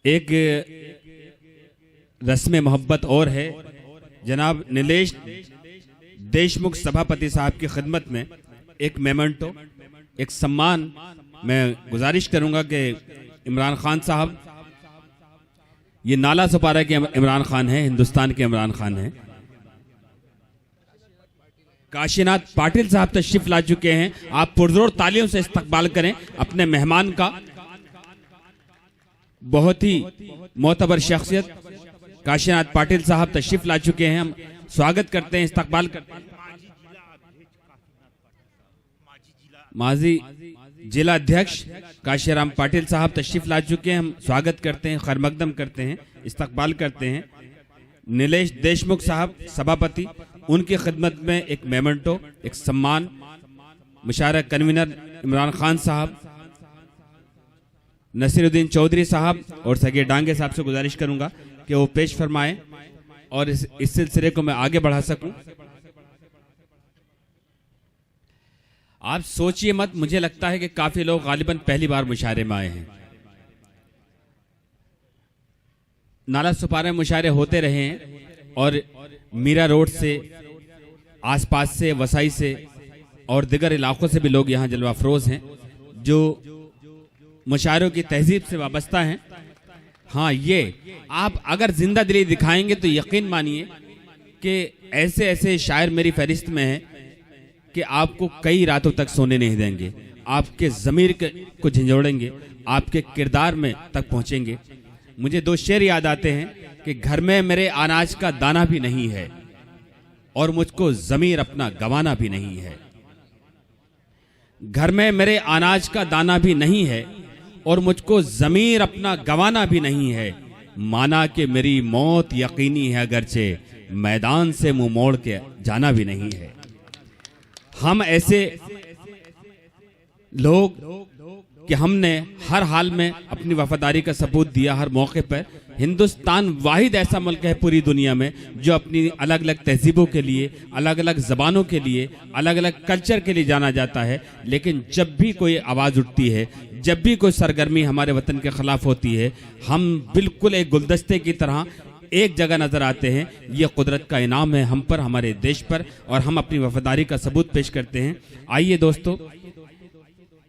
एक रस्म मोहब्बत और है, जनाब नीलेश देशमुख सभापति साहब की खिदमत में एक मेमेंटो, एक सम्मान मैं गुजारिश करूंगा कि इमरान खान साहब, ये नाला सुपारा के इमरान खान है, हिंदुस्तान के इमरान खान है। काशीनाथ पाटिल साहब तशरीफ ला चुके हैं, आप पुरजोर तालियों से इस्तकबाल करें अपने मेहमान का। बहुत ही मोतबर शख्सियत काशीनाथ पाटिल साहब तशरीफ ला चुके हैं, हम स्वागत करते हैं, इस्तकबाल करते हैं। माजी जिला अध्यक्ष काशीराम पाटिल साहब तशरीफ ला चुके हैं, हम स्वागत करते हैं, खैरमकदम करते हैं, इस्तकबाल करते हैं। नीलेश देशमुख साहब सभापति, उनकी खिदमत में एक मेमेंटो, एक सम्मान मुशायरा कन्वीनर इमरान खान साहब, नसीरुद्दीन चौधरी साहब और सगीर डांगे साहब से गुजारिश करूंगा कि वो पेश फरमाएं और इस सिलसिले को मैं आगे बढ़ा सकूं। आप सोचिए मत, मुझे लगता है कि काफी लोग गालिबन पहली बार मुशायरे में आए हैं। नाला सुपारा में मुशायरे होते रहे हैं और मीरा रोड से, आसपास से, वसाई से और दिगर इलाकों से भी लोग यहाँ जलवा अफरोज हैं जो मुशायरों की तहजीब से वाबस्ता हैं। हाँ, ये आप अगर जिंदा दिली दिखाएंगे तो यकीन मानिए कि ऐसे ऐसे शायर मेरी फहरिस्त में हैं कि आपको कई रातों तक सोने नहीं देंगे, आपके ज़मीर को झंझोड़ेंगे, आपके किरदार में तक पहुंचेंगे। मुझे दो शेर याद आते हैं कि घर में मेरे अनाज का दाना भी नहीं है और मुझको ज़मीर अपना गंवाना भी नहीं है। घर में मेरे अनाज का दाना भी नहीं है और मुझको ज़मीर अपना गंवाना भी नहीं है। माना कि मेरी मौत यकीनी है, अगरचे मैदान से मुंह मोड़ के जाना भी नहीं है। हम ऐसे लोग कि हमने हर हाल में अपनी वफादारी का सबूत दिया, हर मौके पर। हिंदुस्तान वाहिद ऐसा मुल्क है पूरी दुनिया में जो अपनी अलग अलग तहजीबों के लिए, अलग अलग ज़बानों के लिए, अलग अलग कल्चर के लिए जाना जाता है। लेकिन जब भी कोई आवाज़ उठती है, जब भी कोई सरगर्मी हमारे वतन के ख़िलाफ़ होती है, हम बिल्कुल एक गुलदस्ते की तरह एक जगह नज़र आते हैं। ये कुदरत का इनाम है हम पर, हमारे देश पर, और हम अपनी वफादारी का सबूत पेश करते हैं। आइए दोस्तों,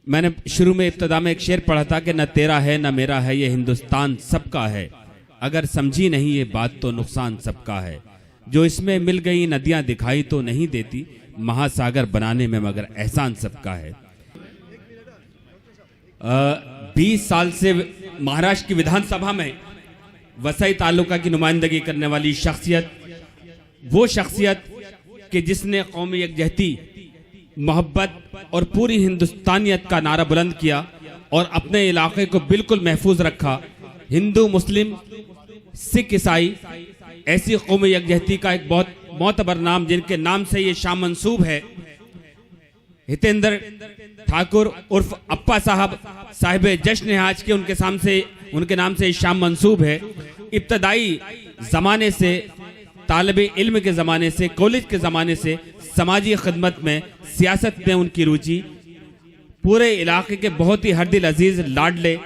मैंने शुरू में इब्तदा में एक शेर पढ़ा था कि न तेरा है न मेरा है, ये हिंदुस्तान सबका है। अगर समझी नहीं ये बात तो नुकसान सबका है। जो इसमें मिल गई नदियां दिखाई तो नहीं देती, महासागर बनाने में मगर एहसान सबका है। 20 साल से महाराष्ट्र की विधानसभा में वसई तालुका की नुमाइंदगी करने वाली शख्सियत, वो शख्सियत कि जिसने कौमी यकजहती, मोहब्बत और पूरी हिंदुस्तानियत का नारा बुलंद किया और अपने इलाके को बिल्कुल महफूज रखा। हिंदू, मुस्लिम, सिख, ईसाई, ऐसी कौमी यकजहती का एक बहुत मोतबर नाम, जिनके नाम से ये शाम मंसूब है, हितेंद्र ठाकुर उर्फ अप्पा साहब, साहिब जश्न आज के उनके नाम से शाम मंसूब है। इब्तदाई ज़माने से, तालिब इल्म के ज़माने से, कॉलेज के ज़माने से समाजी खिदमत में, सियासत में उनकी रुचि, पूरे इलाके के बहुत ही हरदिल अजीज लाडले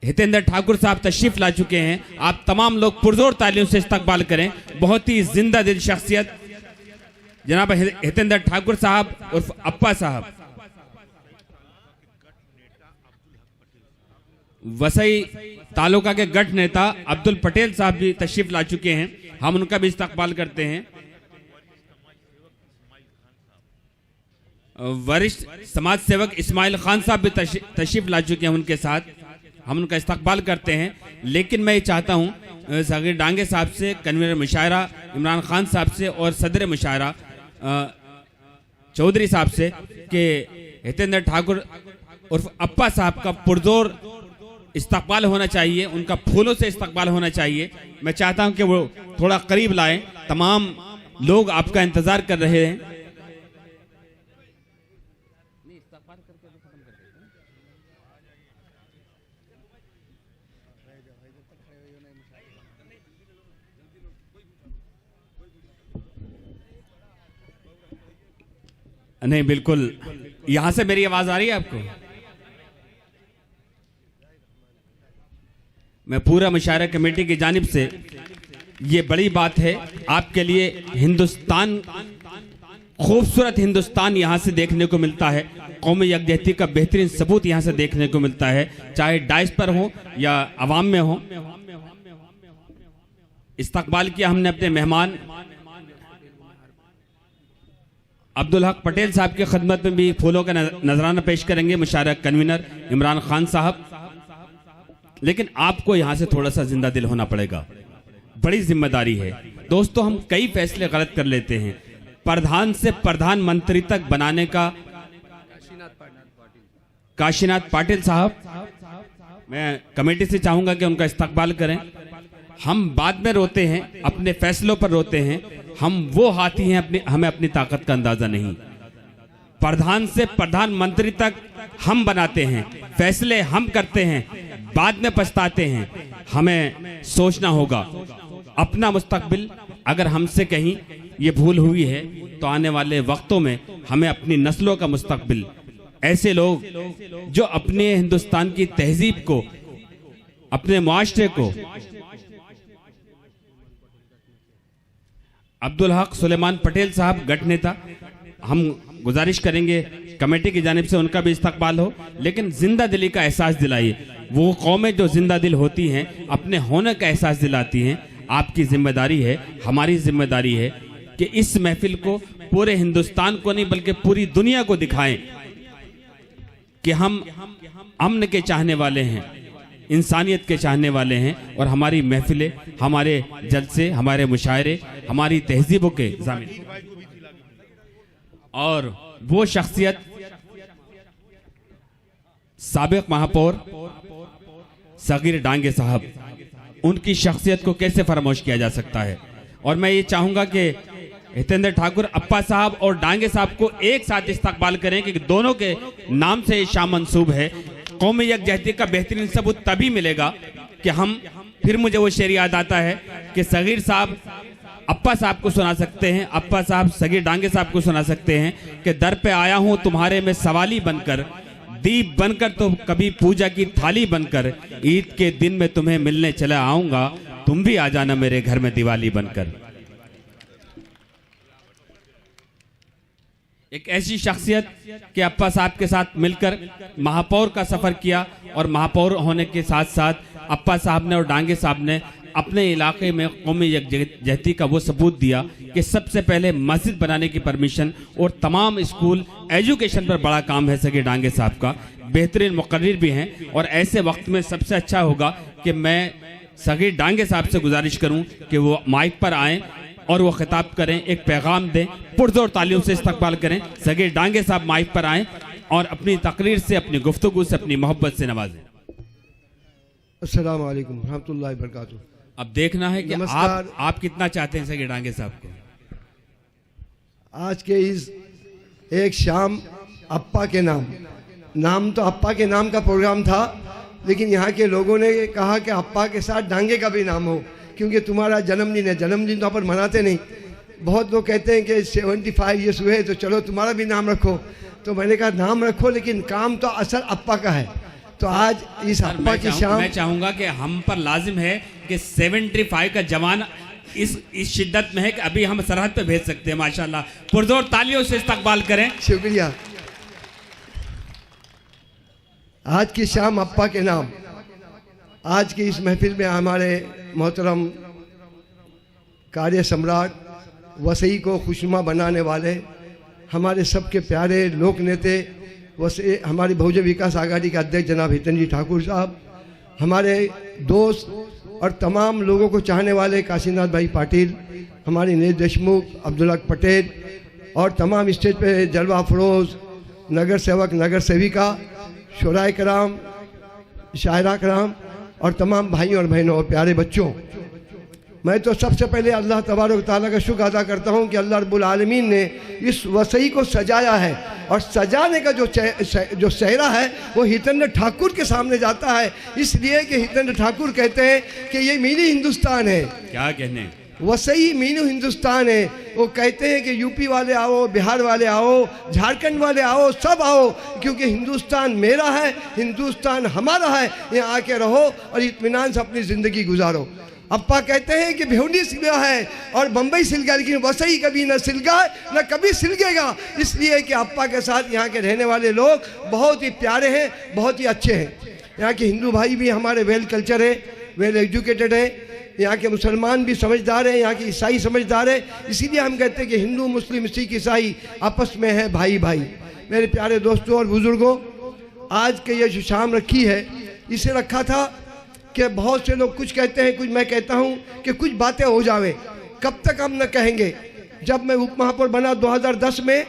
हितेंद्र ठाकुर साहब तशरीफ ला चुके हैं। आप तमाम लोग पुरजोर तालियों से इस्तकबाल करें। बहुत ही जिंदा दिल शख्सियत जनाब हितेंद्र ठाकुर साहब उर्फ अप्पा साहब। वसई तालुका के गठ नेता अब्दुल पटेल साहब भी तशरीफ ला चुके हैं, हम उनका भी इस्तकबाल करते हैं। वरिष्ठ समाज सेवक इस्माइल खान साहब भी तशरीफ ला चुके हैं, उनके साथ हम उनका इस्तकबाल करते हैं। लेकिन मैं ये चाहता हूँ सगीर डांगे साहब से, कन्वीनर मुशायरा इमरान खान साहब से और सदर मुशायरा चौधरी साहब से कि हितेंद्र ठाकुर उर्फ अप्पा साहब का पुरजोर इस्तकबाल होना चाहिए, उनका फूलों से इस्तकबाल होना चाहिए। मैं चाहता हूं कि वो थोड़ा करीब लाएं, तमाम लोग आपका इंतजार कर रहे हैं। नहीं, बिल्कुल यहां से मेरी आवाज आ रही है आपको? मैं पूरा मुशायरा कमेटी की जानिब से ये बड़ी बात है आपके लिए। हिंदुस्तान, खूबसूरत हिंदुस्तान यहां से देखने को मिलता है। कौमी यकजहती का बेहतरीन सबूत यहां से देखने को मिलता है, चाहे डाइस पर हो या अवाम में हो। इस्तकबाल किया हमने अपने मेहमान अब्दुल हक पटेल साहब की खिदमत में भी फूलों का नजराना पेश करेंगे मुशायरा कन्वीनर इमरान खान साहब। लेकिन आपको यहां से थोड़ा सा जिंदा दिल होना पड़ेगा, बड़ी जिम्मेदारी है। दोस्तों, हम कई फैसले गलत कर लेते हैं। प्रधान से प्रधानमंत्री तक बनाने का काशीनाथ पाटिल साहब, मैं कमेटी से चाहूंगा कि उनका इस्तकबाल करें। हम बाद में रोते हैं, अपने फैसलों पर रोते हैं। हम वो हाथी हैं, हमें अपनी ताकत का अंदाजा नहीं। प्रधान से प्रधानमंत्री तक हम बनाते हैं, फैसले हम करते हैं, बाद में पछताते हैं। हमें सोचना होगा अपना मुस्तकबिल। अगर हमसे कहीं ये भूल हुई है तो आने वाले वक्तों में हमें अपनी नस्लों का मुस्तकबिल, ऐसे लोग जो अपने हिंदुस्तान की तहजीब को, अपने मुआशरे को, अब्दुल हक सुलेमान पटेल साहब गठ नेता, हम गुजारिश करेंगे कमेटी की जानिब से उनका भी इस्तकबाल हो, लेकिन जिंदा दिली का एहसास दिलाइए। वो कौमें जो जिंदा दिल होती हैं, अपने होने का एहसास दिलाती हैं। आपकी जिम्मेदारी है, हमारी जिम्मेदारी है कि इस महफिल को पूरे हिंदुस्तान को नहीं बल्कि पूरी दुनिया को दिखाएं कि हम अमन के चाहने वाले हैं, इंसानियत के चाहने वाले हैं। और हमारी महफिलें, हमारे जलसे, हमारे मुशायरे, हमारी तहजीबों के ज़ामिन। और वो शख्सियत साबिक महापौर सगीर डांगे साहब, उनकी शख्सियत को कैसे फरामोश किया जा सकता है। और मैं ये चाहूंगा कि हितेंद्र ठाकुर अप्पा साहब और डांगे साहब को एक साथ इस्तकबाल करें कि दोनों के नाम से ये शाम मंसूब है। कौमी यकजहती का बेहतरीन सबूत तभी मिलेगा कि हम, फिर मुझे वो शेर याद आता है कि सगीर साहब अप्पा साहब को सुना सकते हैं, अप्पा साहब सगीर डांगे साहब को सुना सकते हैं कि दर पे आया हूं तुम्हारे में सवाली बनकर, दीप बनकर तो कभी पूजा की थाली बनकर, ईद के दिन में तुम्हें मिलने चला आऊंगा, तुम भी आ जाना मेरे घर में दिवाली बनकर। एक ऐसी शख्सियत कि अप्पा साहब के साथ मिलकर महापौर का सफर किया और महापौर होने के साथ साथ अप्पा साहब ने और डांगे साहब ने अपने इलाके में कौमी यकजहती का वो सबूत दिया कि सबसे पहले मस्जिद बनाने की परमिशन और तमाम स्कूल एजुकेशन पर बड़ा काम है सगीर डांगे साहब का, बेहतरीन मुकर्रिर भी हैं। और ऐसे वक्त में सबसे अच्छा होगा कि मैं सगीर डांगे साहब से गुजारिश करूं कि वो माइक पर आएं और वो खिताब करें, एक पैगाम दें, पुरजोर तालियों से इस्तकबाल करें। सगीर डांगे साहब माइक पर आएं और अपनी तकरीर से, अपनी गुफ्तगू से, अपनी मोहब्बत से नवाजें। अस्सलाम वालेकुम रहमतुल्लाहि व बरकातुहू। अब देखना है कि आप कितना चाहते हैं सगीर डांगे साहब को। आज के इस एक शाम अप्पा के नाम तो अप्पा के नाम का प्रोग्राम था, लेकिन यहाँ के लोगों ने कहा कि अप्पा के साथ डांगे का भी नाम हो, क्योंकि तुम्हारा जन्मदिन है। जन्मदिन तो अपन मनाते नहीं। बहुत लोग कहते हैं कि 75 ईयर्स हुए तो चलो तुम्हारा भी नाम रखो। तो मैंने कहा नाम रखो, लेकिन काम तो असल अप्पा का है। तो आज इस अप्पा की शाम, मैं चाहूंगा कि हम पर लाजिम है कि 75 का जवान इस शिद्दत में है कि अभी हम सरहद पे भेज सकते हैं। माशाल्लाह, पुरजोर तालियों से इस्तकबाल करें। शुक्रिया। आज की शाम अप्पा के नाम। आज की इस महफिल में हमारे मोहतरम कार्य सम्राट वसई को खुशनुमा बनाने वाले हमारे सबके प्यारे लोक नेते वसे, हमारी बहुजन विकास आघाड़ी के अध्यक्ष जनाब हितेंद्र ठाकुर साहब, हमारे दोस्त और तमाम लोगों को चाहने वाले काशीनाथ भाई पाटिल, हमारी नीरज देशमुख, अब्दुल हक पटेल और तमाम स्टेज पे जलवा फरोज, नगर सेवक, नगर सेविका, शुराए कराम, शायरा कराम और तमाम भाइयों और बहनों और प्यारे बच्चों, मैं तो सबसे पहले अल्लाह तबारक ताला का शुक्र अदा करता हूँ कि अल्लाह रब्बुल आलमीन ने इस वसई को सजाया है। और सजाने का जो सेहरा है वो हितेंद्र ठाकुर के सामने जाता है, इसलिए कि हितेंद्र ठाकुर कहते हैं कि ये मिनी हिंदुस्तान है। क्या कहने, वसई मीनू हिंदुस्तान है। वो कहते हैं कि यूपी वाले आओ, बिहार वाले आओ, झारखंड वाले आओ, सब आओ, क्योंकि हिंदुस्तान मेरा है, हिंदुस्तान हमारा है। यहाँ आके रहो और इत्मीनान से अपनी ज़िंदगी गुजारो। अप्पा कहते हैं कि भिवंडी सिलगा है और बम्बई सिलगा, लेकिन वसई कभी न सिलगा न कभी सिलगेगा, इसलिए कि अप्पा के साथ यहाँ के रहने वाले लोग बहुत ही प्यारे हैं, बहुत ही अच्छे हैं। यहाँ के हिंदू भाई भी हमारे वेल कल्चर है, वेल एजुकेटेड है। यहाँ के मुसलमान भी समझदार हैं, यहाँ के ईसाई समझदार है। इसीलिए हम कहते हैं कि हिंदू मुस्लिम सिख ईसाई आपस में है भाई भाई। मेरे प्यारे दोस्तों और बुज़ुर्गों, आज के ये जो शाम रखी है, इसे रखा था कि बहुत से लोग कुछ कहते हैं, कुछ मैं कहता हूँ कि कुछ बातें हो जावे। कब तक हम न कहेंगे। जब मैं उप महापौर बना 2010 में,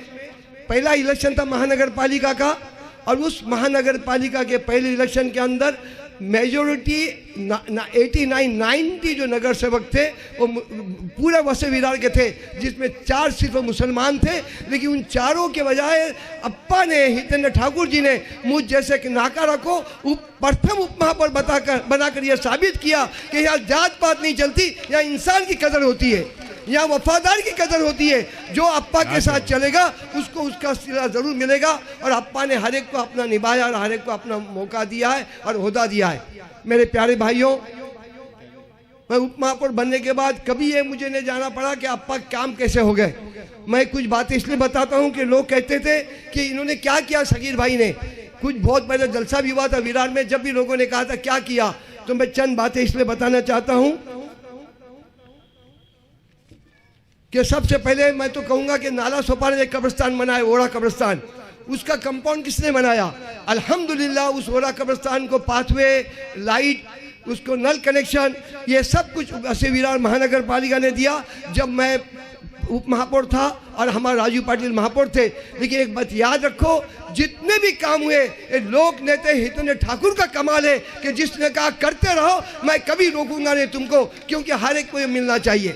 पहला इलेक्शन था महानगर पालिका का, और उस महानगर पालिका के पहले इलेक्शन के अंदर मेजोरिटी 89-90 जो नगर सेवक थे वो पूरे वसई विरार के थे, जिसमें 4 सिर्फ मुसलमान थे। लेकिन उन चारों के बजाय अप्पा ने, हितेंद्र ठाकुर जी ने मुझ जैसे कि नाका रखो प्रथम उप महापौर बनाकर यह साबित किया कि यहाँ जात पात नहीं चलती, यहाँ इंसान की कदर होती है, यहाँ वफादार की कदर होती है। जो अप्पा के साथ चलेगा उसको उसका सिला ज़रूर मिलेगा। और अप्पा ने हर एक को अपना निभाया और हर एक को अपना मौका दिया है और ओहदा दिया है। मेरे प्यारे भाइयों, मैं उप महापौर बनने के बाद कभी ये मुझे नहीं जाना पड़ा कि अप्पा काम कैसे हो गए। मैं कुछ बातें इसलिए बताता हूँ कि लोग कहते थे कि इन्होंने क्या किया सगीर भाई ने। कुछ बहुत पहले जलसा भी हुआ था विरार में, जब भी लोगों ने कहा था क्या किया, तो मैं चंद बातें इसलिए बताना चाहता हूँ कि सबसे पहले मैं तो कहूँगा कि नाला सोपारा ने कब्रिस्तान बनाया, ओड़ा कब्रिस्तान, उसका कंपाउंड किसने बनाया? अल्हम्दुलिल्लाह उस ओड़ा कब्रिस्तान को पाथवे, लाइट, उसको नल कनेक्शन, ये सब कुछ वसई विरार महानगर पालिका ने दिया जब मैं उप महापौर था और हमारे राजू पाटिल महापौर थे। लेकिन एक बात याद रखो, जितने भी काम हुए ये लोक नेता हितेंद्र ठाकुर का कमाल है कि जिसने कहा करते रहो, मैं कभी रोकूंगा नहीं तुमको, क्योंकि हर एक को ये मिलना चाहिए।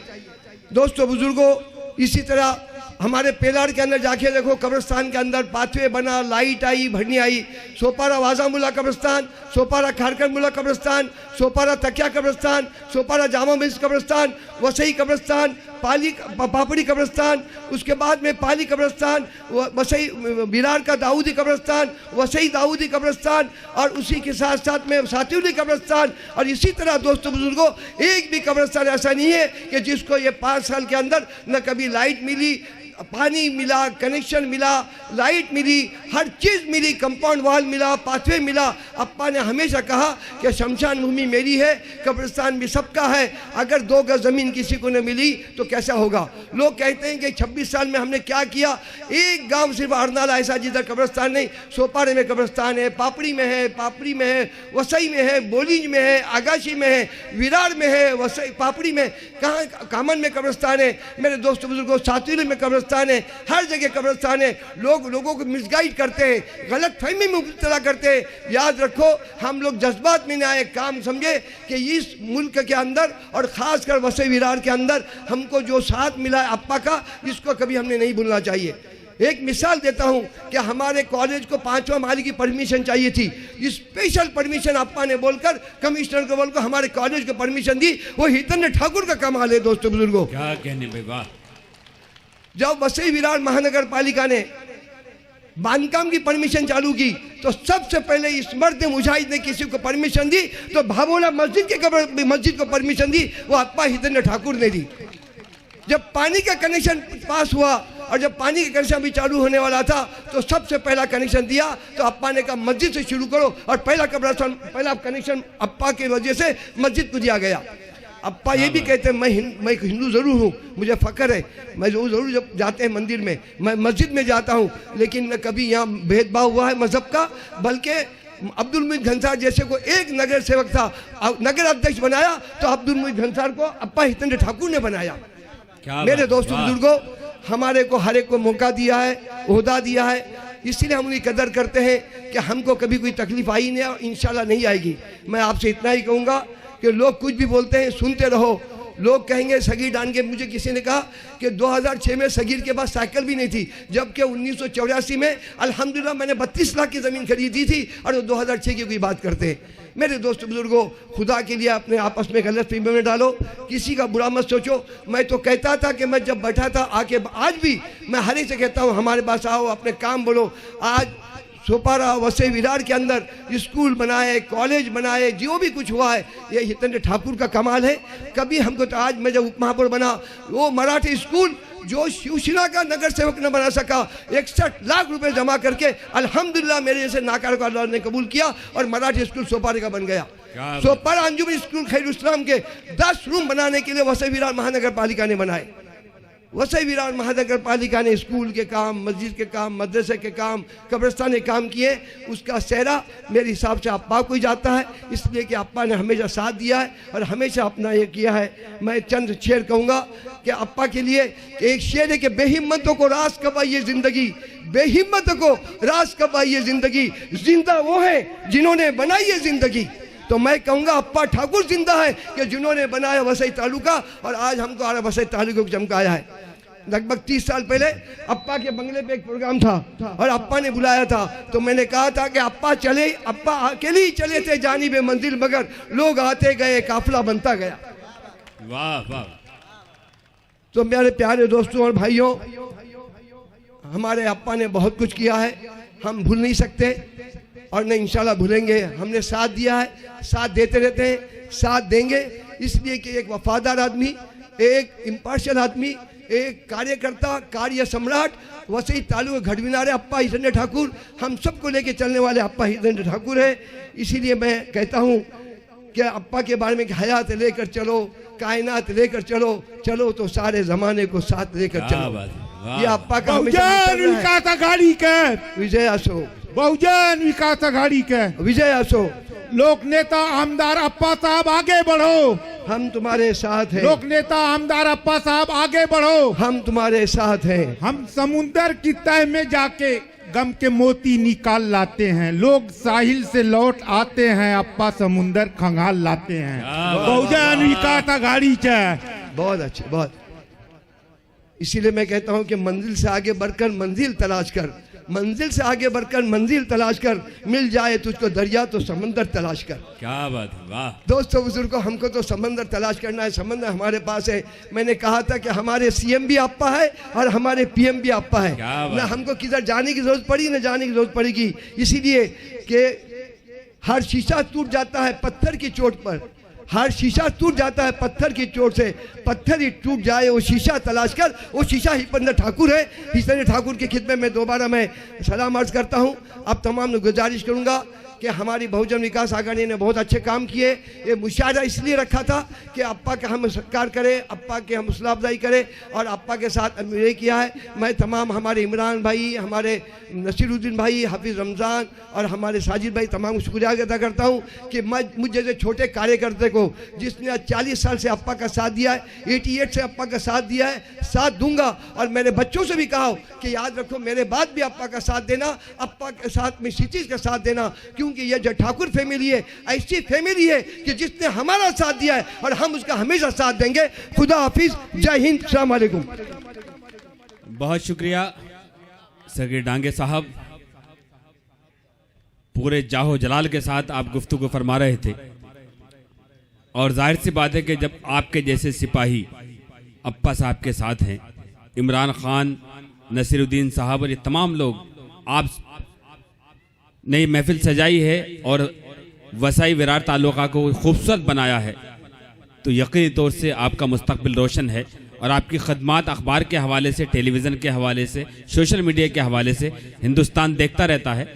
दोस्तों बुजुर्गों, इसी तरह हमारे पेलार के अंदर जाके देखो, कब्रिस्तान के अंदर पाथवे बना, लाइट आई, भरनी आई। सोपारा वाजामुल्ला कब्रिस्तान, सोपारा खारकनमुल्ला कब्रिस्तान, सोपारा तकिया कब्रिस्तान, सोपारा जामा मस्जिद कब्रिस्तान, वसई कब्रिस्तान, पापड़ी कब्रिस्तान, उसके बाद में पाली कब्रिस्तान, वसई विरार का दाऊदी कब्रिस्तान, वसई दाऊदी कब्रिस्तान, और उसी के साथ साथ में सातिउली कब्रिस्तान। और इसी तरह दोस्तों बुजुर्गों, एक भी कब्रिस्तान ऐसा नहीं है कि जिसको ये 5 साल के अंदर न कभी लाइट मिली, पानी मिला, कनेक्शन मिला, लाइट मिली, हर चीज़ मिली, कंपाउंड वॉल मिला, पाथवे मिला। अप्पा ने हमेशा कहा कि शमशान भूमि मेरी है, कब्रिस्तान भी सबका है, अगर 2 गज ज़मीन किसी को न मिली तो कैसा होगा। लोग कहते हैं कि 26 साल में हमने क्या किया। एक गांव सिर्फ अरनाला ऐसा जिधर कब्रिस्तान नहीं, सोपारे में कब्रिस्तान है, पापड़ी में है, पापड़ी में है, वसई में है, बोलीज में है, आगाशी में है, विरार में है, वसई पापड़ी में, कहाँ कामन में कब्रिस्तान है। मेरे दोस्तों बुजुर्गों, सातिउली में कब्रिस्तान है, हर जगह कब्रिस्तान है। लोगों को मिसगाइड करते हैं, गलत फहमी में मुब्तला करते हैं। याद रखो, हम लोग जज्बात में न आए, काम समझे कि इस मुल्क के अंदर और ख़ासकर वसई विरार के अंदर हमको जो साथ मिला है अप्पा का, इसको कभी हमने नहीं भूलना चाहिए। एक मिसाल देता हूं कि हमारे कॉलेज को 5वां माली की परमिशन चाहिए थी, स्पेशल परमिशन अप्पा ने बोलकर कमिश्नर को बोलकर हमारे कॉलेज को परमिशन दी। वो हितेंद्र ठाकुर का कमाल है दोस्तों बुजुर्गों। क्या कहने भाई, वाह। जब वसई विरार महानगर पालिका ने बांधकाम की परमिशन चालू की तो सबसे पहले इस मर्द मुजाहिद ने किसी को परमिशन दी, तो भावोला मस्जिद को परमिशन दी, वो अप्पा हितेंद्र ठाकुर ने दी। जब पानी का कनेक्शन पास हुआ और जब पानी का कनेक्शन भी चालू होने वाला था तो सबसे पहला कनेक्शन दिया, तो अप्पा ने कहा मस्जिद से शुरू करो, और पहला कनेक्शन अप्पा की वजह से मस्जिद को दिया गया। अप्पा ये भी कहते हैं मैं हिंदू ज़रूर हूँ, मुझे फ़ख्र है, मैं ज़रूर जब जाते हैं मंदिर में, मैं मस्जिद में जाता हूँ, लेकिन न कभी यहाँ भेदभाव हुआ है मज़हब का। बल्कि अब्दुल मुईद घनसार जैसे को एक नगर सेवक था, नगर अध्यक्ष बनाया तो अब्दुल मुईद घनसार को अप्पा हितेंद्र ठाकुर ने बनाया। मेरे दोस्तों बुजुर्गों, हमारे को हर एक को मौका दिया है, ओहदा दिया है, इसलिए हम उनकी कदर करते हैं कि हमको कभी कोई तकलीफ आई नहीं और इंशाल्लाह नहीं आएगी। मैं आपसे इतना ही कहूँगा कि लोग कुछ भी बोलते हैं सुनते रहो, लोग कहेंगे सगीर डान के, मुझे किसी ने कहा कि 2006 में सगीर के पास साइकिल भी नहीं थी, जबकि 1984 में अल्हम्दुलिल्लाह मैंने 32 लाख की ज़मीन खरीदी थी और वो 2006 की कोई बात करते हैं। मेरे दोस्त बुजुर्गों, खुदा के लिए अपने आपस में गलत फहमी में डालो, किसी का बुरा मत सोचो। मैं तो कहता था कि मैं जब बैठा था आके, आज भी मैं हर एक से कहता हूँ हमारे पास आओ, अपने काम बोलो। आज सोपारा वसई विरार के अंदर स्कूल बनाए, कॉलेज बनाए, जो भी कुछ हुआ है ये हितेंद्र ठाकुर का कमाल है। कभी हमको तो, आज मैं जब उप महापौर बना, वो मराठी स्कूल जो शिवसेना का नगर सेवक न बना सका, 61 लाख रुपए जमा करके अल्हम्दुलिल्लाह मेरे जैसे नाकार को अल्लाह ने कबूल किया और मराठी स्कूल सोपारे का बन गया। सोपारा अंजुमन स्कूल खैरुस्लाम के 10 रूम बनाने के लिए वसई विरार महानगर पालिका ने बनाए। वसई विरार महानगर पालिका ने स्कूल के काम, मस्जिद के काम, मदरसे के काम, कब्रिस्तान के काम किए। उसका सेहरा मेरे हिसाब से अप्पा को ही जाता है, इसलिए कि अप्पा ने हमेशा साथ दिया है और हमेशा अपना ये किया है। मैं चंद शेर कहूँगा कि अप्पा के लिए एक शेर है कि बेहिम्मतों को रास कब आई ये जिंदगी, बेहिम्मतों को रास कब आई ये जिंदगी, जिंदा वो है जिन्होंने बनाई ये जिंदगी। तो मैं कहूँगा अप्पा ठाकुर जिंदा है कि जिन्होंने बनाया वसई तालुका और आज हमको आ वसई तालुका को चमकाया है। लगभग 30 साल पहले अप्पा के बंगले पे एक प्रोग्राम था और अप्पा ने बुलाया था, तो मैंने कहा था कि अप्पा चले, अप्पा अकेले ही चले थे जानिबे मंजिल, मगर लोग आते गए, काफिला बनता गया। वाह वाह। तो मेरे प्यारे दोस्तों और भाइयों, हमारे अप्पा ने बहुत कुछ किया है, हम भूल नहीं सकते और न इंशाल्लाह भूलेंगे। हमने साथ दिया है, साथ देते रहते हैं, साथ देंगे, इसलिए कि एक वफादार आदमी, एक इम्पार्शियल आदमी, एक कार्यकर्ता, कार्य सम्राट वसई तालुका घड़विनारे अप्पा हितेंद्र ठाकुर, हम सबको लेके चलने वाले अप्पा हितेंद्र ठाकुर है। इसीलिए मैं कहता हूँ कि अप्पा के बारे में हयात लेकर चलो, कायनात लेकर चलो, चलो तो सारे जमाने को साथ लेकर चलो। ये अप्पा का विकास आघाड़ी के विजय असो, बहुजन विकास आघाड़ी के विजय असो। लोक नेता आमदार अप्पा साहब आगे बढ़ो, हम तुम्हारे साथ हैं। लोक नेता आमदार अप्पा साहब आगे बढ़ो, हम तुम्हारे साथ हैं। हम समुंदर की तह में जाके गम के मोती निकाल लाते हैं, लोग साहिल से लौट आते हैं, अप्पा समुंदर खंगाल लाते हैं। बहुजन विकास आघाड़ी से बहुत अच्छे, बहुत। इसीलिए मैं कहता हूं कि मंजिल से आगे बढ़कर मंजिल तलाश कर, मंजिल से आगे बढ़कर मंजिल तलाश कर, मिल जाए तुझको दरिया तो समंदर तलाश कर। क्या बात है, वाह। दोस्तों बुजुर्गों, हमको तो समंदर तलाश करना है, समंदर हमारे पास है। मैंने कहा था कि हमारे सीएम भी अप्पा है और हमारे पीएम भी अप्पा है, ना हमको किधर जाने की जरूरत पड़ी न जाने की जरूरत पड़ेगी। इसीलिए कि हर शीशा टूट जाता है पत्थर की चोट पर, हर शीशा टूट जाता है पत्थर की चोट से, पत्थर ही टूट जाए वो शीशा तलाश कर, वो शीशा हितेंद्र ठाकुर है। हितेंद्र ठाकुर की खिदमत में दोबारा मैं सलाम अर्ज करता हूँ। अब तमाम ने गुजारिश करूँगा कि हमारी बहुजन विकास आघाड़ी ने बहुत अच्छे काम किए। ये मुशायरा इसलिए रखा था कि अप्पा का हम सत्कार करें, अप्पा के हम हौसला अफजाई करें और अप्पा के साथ ये किया है। मैं तमाम हमारे इमरान भाई, हमारे नसीरुद्दीन भाई, हाफिज़ रमज़ान और हमारे साजिद भाई, तमाम को शुक्रिया अदा करता हूँ कि मुझ जैसे छोटे कार्यकर्ता को जिसने आज 40 साल से अप्पा का साथ दिया है, 88 से अप्पा का साथ दिया है, साथ दूंगा। और मेरे बच्चों से भी कहा कि याद रखो मेरे बाद भी अप्पा का साथ देना, अप्पा के साथ में इसी चीज़ का साथ देना, क्योंकि ये जो ठाकुर फैमिली है ऐसी फैमिली है कि जिसने हमारा साथ दिया है और हम उसका हमेशा साथ देंगे। खुदा हाफिज, जय हिंद, अस्सलाम वालेकुम। बहुत शुक्रिया सगीर डांगे साहब, पूरे जाहो जलाल के साथ आप गुफ्तगू फरमा रहे थे और जाहिर सी बात है कि जब आपके जैसे सिपाही अप्पा साहब के साथ हैं, इमरान खान, नसीरुद्दीन साहब और ये तमाम लोग, आप नई महफिल सजाई है और वसई विरार तालुका को खूबसूरत बनाया है, तो यकीनी तौर से आपका मुस्तकबिल रोशन है और आपकी खदमात अखबार के हवाले से, टेलीविज़न के हवाले से, सोशल मीडिया के हवाले से हिंदुस्तान देखता रहता है।